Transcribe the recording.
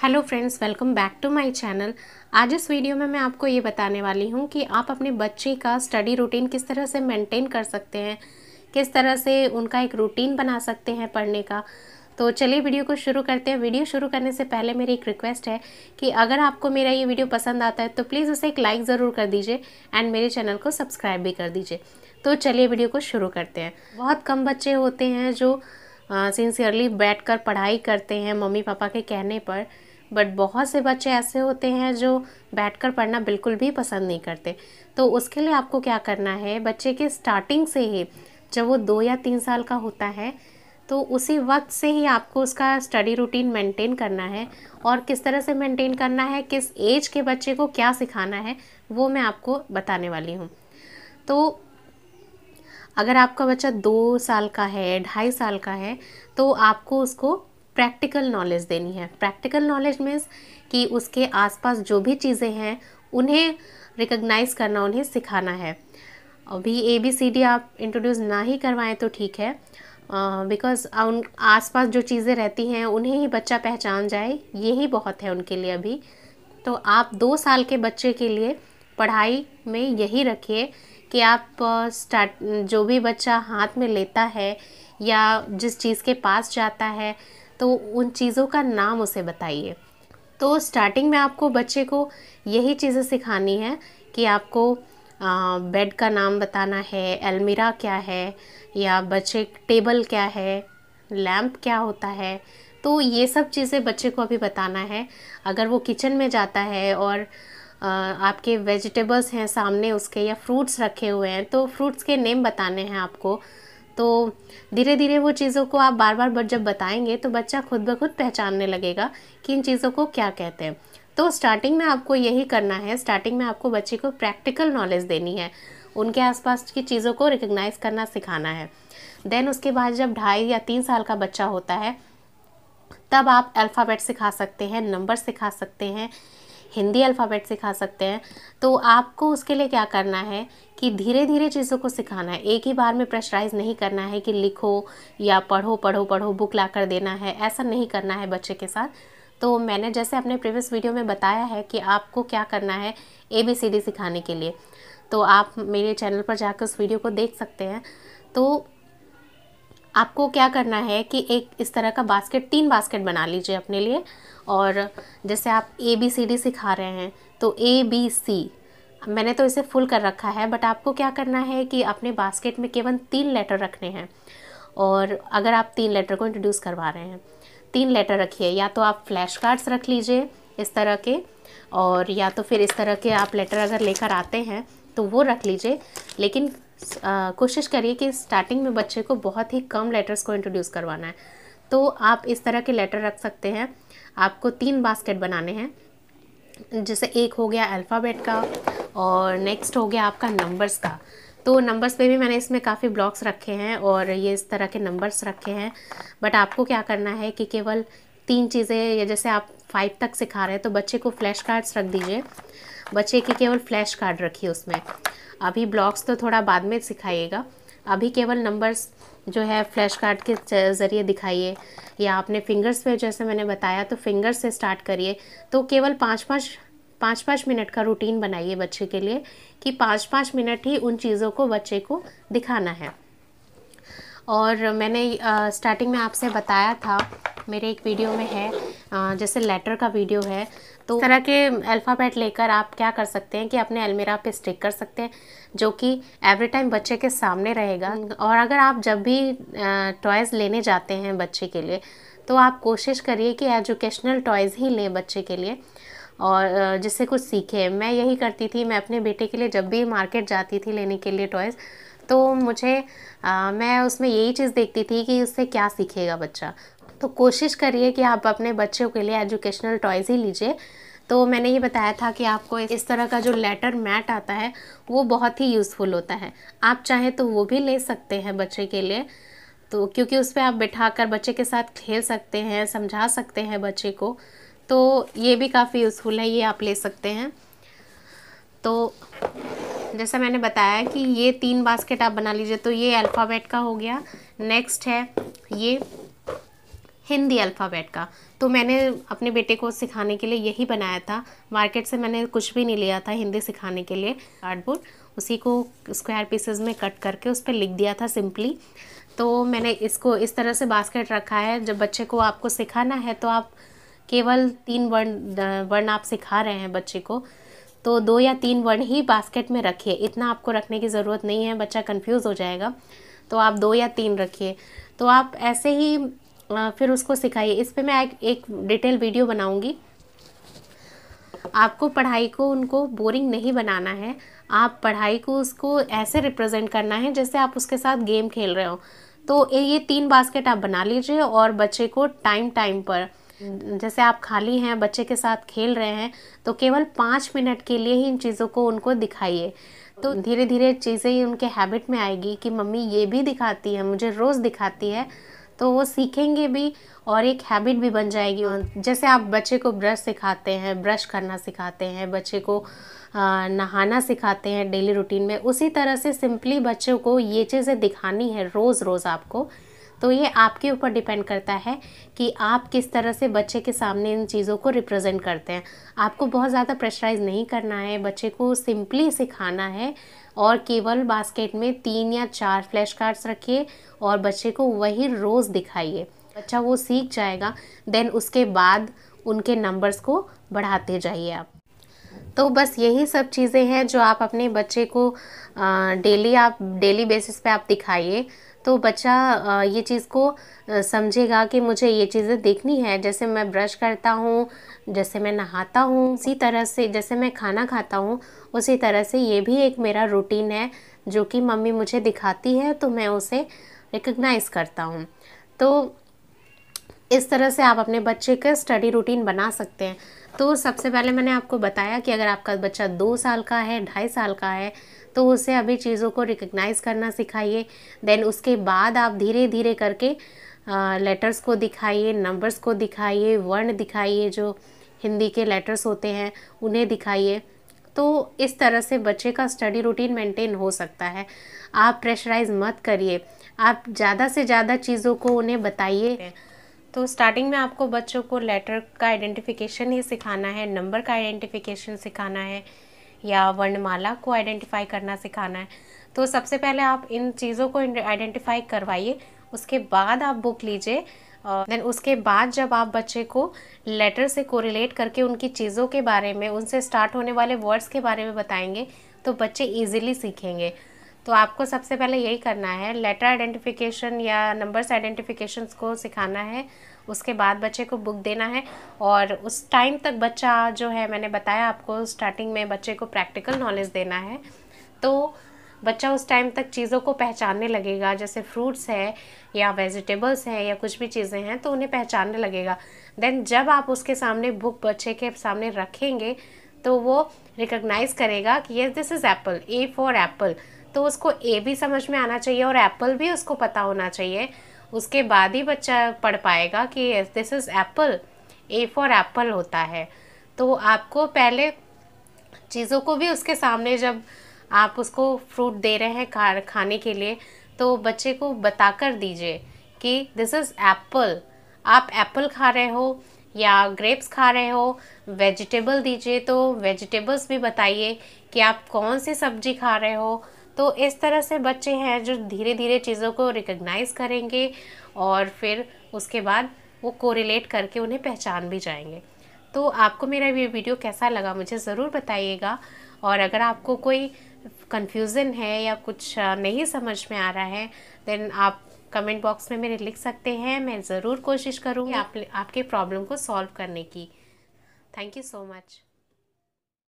Hello friends, welcome back to my channel. आज इस video में मैं आपको ये बताने वाली हूँ कि आप अपने बच्चे का स्टडी रूटीन किस तरह से मेंटेन कर सकते हैं, किस तरह से उनका एक रूटीन बना सकते हैं पढ़ने का। तो चलिए वीडियो को शुरू करते हैं। वीडियो शुरू करने से पहले मेरी एक रिक्वेस्ट है कि अगर आपको मेरा ये वीडियो पसंद आता है तो प्लीज़ उसे एक लाइक ज़रूर कर दीजिए एंड मेरे चैनल को सब्सक्राइब भी कर दीजिए। तो चलिए वीडियो को शुरू करते हैं। बहुत कम बच्चे होते हैं जो सिंसियरली बैठकर पढ़ाई करते हैं मम्मी पापा के कहने पर, बट बहुत से बच्चे ऐसे होते हैं जो बैठकर पढ़ना बिल्कुल भी पसंद नहीं करते। तो उसके लिए आपको क्या करना है, बच्चे के स्टार्टिंग से ही जब वो 2 या 3 साल का होता है तो उसी वक्त से ही आपको उसका स्टडी रूटीन मेंटेन करना है। और किस तरह से मेंटेन करना है, किस एज के बच्चे को क्या सिखाना है, वो मैं आपको बताने वाली हूँ। तो अगर आपका बच्चा 2 साल का है, 2.5 साल का है, तो आपको उसको प्रैक्टिकल नॉलेज देनी है। प्रैक्टिकल नॉलेज मीन्स कि उसके आसपास जो भी चीज़ें हैं उन्हें रिकग्नाइज़ करना, उन्हें सिखाना है। अभी ABCD आप इंट्रोड्यूस ना ही करवाएं तो ठीक है, बिकॉज़ उन आसपास जो चीज़ें रहती हैं उन्हें ही बच्चा पहचान जाए, यही बहुत है उनके लिए अभी। तो आप 2 साल के बच्चे के लिए पढ़ाई में यही रखिए कि आप जो भी बच्चा हाथ में लेता है या जिस चीज़ के पास जाता है तो उन चीज़ों का नाम उसे बताइए। तो स्टार्टिंग में आपको बच्चे को यही चीज़ें सिखानी है कि आपको बेड का नाम बताना है, अलमीरा क्या है, या बच्चे टेबल क्या है, लैम्प क्या होता है। तो ये सब चीज़ें बच्चे को अभी बताना है। अगर वो किचन में जाता है और आपके वेजिटेबल्स हैं सामने उसके या फ्रूट्स रखे हुए हैं तो फ्रूट्स के नेम बताने हैं आपको। तो धीरे धीरे वो चीज़ों को आप बार बार जब बताएंगे तो बच्चा खुद ब खुद पहचानने लगेगा कि इन चीज़ों को क्या कहते हैं। तो स्टार्टिंग में आपको यही करना है। स्टार्टिंग में आपको बच्चे को प्रैक्टिकल नॉलेज देनी है, उनके आसपास की चीज़ों को रिकग्नाइज़ करना सिखाना है। देन उसके बाद जब 2.5 या 3 साल का बच्चा होता है तब आप अल्फ़ाबेट सिखा सकते हैं, नंबर सिखा सकते हैं, हिंदी अल्फ़ाबेट सिखा सकते हैं। तो आपको उसके लिए क्या करना है कि धीरे धीरे चीज़ों को सिखाना है। एक ही बार में प्रेशराइज़ नहीं करना है कि लिखो या पढ़ो पढ़ो पढ़ो, बुक ला कर देना है, ऐसा नहीं करना है बच्चे के साथ। तो मैंने जैसे अपने प्रीवियस वीडियो में बताया है कि आपको क्या करना है ABCD सिखाने के लिए, तो आप मेरे चैनल पर जाकर उस वीडियो को देख सकते हैं। तो आपको क्या करना है कि एक इस तरह का बास्केट, 3 बास्केट बना लीजिए अपने लिए। और जैसे आप ABCD सिखा रहे हैं तो ABC, मैंने तो इसे फुल कर रखा है, बट आपको क्या करना है कि अपने बास्केट में केवल 3 लेटर रखने हैं। और अगर आप 3 लेटर को इंट्रोड्यूस करवा रहे हैं, 3 लेटर रखिए। या तो आप फ्लैश कार्ड्स रख लीजिए इस तरह के, और या तो फिर इस तरह के आप लेटर अगर लेकर आते हैं तो वो रख लीजिए। लेकिन कोशिश करिए कि स्टार्टिंग में बच्चे को बहुत ही कम लेटर्स को इंट्रोड्यूस करवाना है। तो आप इस तरह के लेटर रख सकते हैं। आपको 3 बास्केट बनाने हैं। जैसे एक हो गया अल्फ़ाबेट का और नेक्स्ट हो गया आपका नंबर्स का। तो नंबर्स पे भी मैंने इसमें काफ़ी ब्लॉक्स रखे हैं और ये इस तरह के नंबर्स रखे हैं। बट आपको क्या करना है कि केवल 3 चीज़ें, या जैसे आप 5 तक सिखा रहे हैं तो बच्चे को फ्लैश कार्ड्स रख दीजिए। बच्चे की केवल फ्लैश कार्ड रखिए उसमें। अभी ब्लॉक्स तो थोड़ा बाद में सिखाइएगा, अभी केवल नंबर्स जो है फ्लैश कार्ड के ज़रिए दिखाइए। या आपने फिंगर्स पे जैसे मैंने बताया तो फिंगर्स से स्टार्ट करिए। तो केवल 5-5 मिनट का रूटीन बनाइए बच्चे के लिए कि 5-5 मिनट ही उन चीज़ों को बच्चे को दिखाना है। और मैंने स्टार्टिंग में आपसे बताया था, मेरे एक वीडियो में है, जैसे लेटर का वीडियो है, तो इस तरह के अल्फ़ाबेट लेकर आप क्या कर सकते हैं कि अपने अलमीरा पे स्टिक कर सकते हैं, जो कि एवरी टाइम बच्चे के सामने रहेगा। और अगर आप जब भी टॉयज़ लेने जाते हैं बच्चे के लिए तो आप कोशिश करिए कि एजुकेशनल टॉयज़ ही लें बच्चे के लिए, और जिससे कुछ सीखे। मैं यही करती थी, मैं अपने बेटे के लिए जब भी मार्केट जाती थी लेने के लिए टॉयज़, तो मैं उसमें यही चीज़ देखती थी कि उससे क्या सीखेगा बच्चा। तो कोशिश करिए कि आप अपने बच्चों के लिए एजुकेशनल टॉयज़ ही लीजिए। तो मैंने ये बताया था कि आपको इस तरह का जो लेटर मैट आता है वो बहुत ही यूज़फुल होता है। आप चाहें तो वो भी ले सकते हैं बच्चे के लिए, तो क्योंकि उस पर आप बिठाकर बच्चे के साथ खेल सकते हैं, समझा सकते हैं बच्चे को। तो ये भी काफ़ी यूज़फुल है, ये आप ले सकते हैं। तो जैसा मैंने बताया कि ये 3 बास्केट आप बना लीजिए। तो ये अल्फ़ाबेट का हो गया। नेक्स्ट है ये हिंदी अल्फ़ाबेट का। तो मैंने अपने बेटे को सिखाने के लिए यही बनाया था। मार्केट से मैंने कुछ भी नहीं लिया था हिंदी सिखाने के लिए। कार्डबोर्ड, उसी को स्क्वायर पीसेस में कट करके उस पर लिख दिया था सिंपली। तो मैंने इसको इस तरह से बास्केट रखा है। जब बच्चे को आपको सिखाना है तो आप केवल 3 वर्ण आप सिखा रहे हैं बच्चे को, तो 2 या 3 वर्ण ही बास्केट में रखिए। इतना आपको रखने की ज़रूरत नहीं है, बच्चा कंफ्यूज हो जाएगा। तो आप 2 या 3 रखिए। तो आप ऐसे ही फिर उसको सिखाइए। इस पे मैं एक डिटेल वीडियो बनाऊंगी। आपको पढ़ाई को उनको बोरिंग नहीं बनाना है। आप पढ़ाई को उसको ऐसे रिप्रेजेंट करना है जैसे आप उसके साथ गेम खेल रहे हो। तो ये 3 बास्केट आप बना लीजिए और बच्चे को टाइम टाइम पर, जैसे आप खाली हैं बच्चे के साथ खेल रहे हैं, तो केवल 5 मिनट के लिए ही इन चीज़ों को उनको दिखाइए। तो धीरे धीरे चीज़ें उनके हैबिट में आएगी कि मम्मी ये भी दिखाती है, मुझे रोज़ दिखाती है। तो वो सीखेंगे भी और एक हैबिट भी बन जाएगी। जैसे आप बच्चे को ब्रश सिखाते हैं, ब्रश करना सिखाते हैं, बच्चे को नहाना सिखाते हैं डेली रूटीन में, उसी तरह से सिंपली बच्चों को ये चीज़ें दिखानी है रोज़ रोज़ आपको। तो ये आपके ऊपर डिपेंड करता है कि आप किस तरह से बच्चे के सामने इन चीज़ों को रिप्रेजेंट करते हैं। आपको बहुत ज़्यादा प्रेशराइज नहीं करना है, बच्चे को सिंपली सिखाना है। और केवल बास्केट में 3 या 4 फ्लैश कार्ड्स रखिए और बच्चे को वही रोज़ दिखाइए। बच्चा वो सीख जाएगा। देन उसके बाद उनके नंबर्स को बढ़ाते जाइए आप। तो बस यही सब चीज़ें हैं जो आप अपने बच्चे को डेली बेसिस पे आप दिखाइए। तो बच्चा ये चीज़ को समझेगा कि मुझे ये चीज़ें देखनी है। जैसे मैं ब्रश करता हूँ, जैसे मैं नहाता हूँ, उसी तरह से जैसे मैं खाना खाता हूँ, उसी तरह से ये भी एक मेरा रूटीन है जो कि मम्मी मुझे दिखाती है, तो मैं उसे रिकग्नाइज़ करता हूँ। तो इस तरह से आप अपने बच्चे का स्टडी रूटीन बना सकते हैं। तो सबसे पहले मैंने आपको बताया कि अगर आपका बच्चा 2 साल का है, 2.5 साल का है, तो उसे अभी चीज़ों को रिकग्नाइज़ करना सिखाइए। देन उसके बाद आप धीरे धीरे करके लेटर्स को दिखाइए, नंबर्स को दिखाइए, वर्ण दिखाइए, जो हिंदी के लेटर्स होते हैं उन्हें दिखाइए। तो इस तरह से बच्चे का स्टडी रूटीन मेंटेन हो सकता है। आप प्रेशराइज़ मत करिए, आप ज़्यादा से ज़्यादा चीज़ों को उन्हें बताइए। तो स्टार्टिंग में आपको बच्चों को लेटर का आइडेंटिफिकेशन ही सिखाना है, नंबर का आइडेंटिफिकेशन सिखाना है, या वर्णमाला को आइडेंटिफाई करना सिखाना है। तो सबसे पहले आप इन चीज़ों को आइडेंटिफाई करवाइए, उसके बाद आप बुक लीजिए। देन उसके बाद जब आप बच्चे को लेटर से कोरिलेट करके उनकी चीज़ों के बारे में, उनसे स्टार्ट होने वाले वर्ड्स के बारे में बताएंगे, तो बच्चे ईजिली सीखेंगे। तो आपको सबसे पहले यही करना है, लेटर आइडेंटिफिकेशन या नंबर्स आइडेंटिफिकेशन को सिखाना है। उसके बाद बच्चे को बुक देना है और उस टाइम तक बच्चा जो है, मैंने बताया आपको स्टार्टिंग में बच्चे को प्रैक्टिकल नॉलेज देना है। तो बच्चा उस टाइम तक चीज़ों को पहचानने लगेगा, जैसे फ्रूट्स है या वेजिटेबल्स हैं या कुछ भी चीज़ें हैं, तो उन्हें पहचानने लगेगा। देन जब आप उसके सामने बुक बच्चे के सामने रखेंगे तो वो रिकग्नाइज़ करेगा कि ये this is Apple, A for Apple. तो उसको ए भी समझ में आना चाहिए और एप्पल भी उसको पता होना चाहिए। उसके बाद ही बच्चा पढ़ पाएगा कि this is Apple, A for Apple होता है। तो आपको पहले चीज़ों को भी उसके सामने, जब आप उसको फ्रूट दे रहे हैं खाने के लिए, तो बच्चे को बताकर दीजिए कि दिस इज़ एप्पल। आप एप्पल खा रहे हो या ग्रेप्स खा रहे हो। वेजिटेबल दीजिए तो वेजिटेबल्स भी बताइए कि आप कौन सी सब्जी खा रहे हो। तो इस तरह से बच्चे हैं जो धीरे धीरे चीज़ों को रिकग्नाइज़ करेंगे और फिर उसके बाद वो कोरिलेट करके उन्हें पहचान भी जाएंगे। तो आपको मेरा ये वीडियो कैसा लगा मुझे ज़रूर बताइएगा। और अगर आपको कोई कन्फ्यूज़न है या कुछ नहीं समझ में आ रहा है, देन आप कमेंट बॉक्स में मेरे लिख सकते हैं। मैं ज़रूर कोशिश करूँगी आपके प्रॉब्लम को सॉल्व करने की। Thank you so much.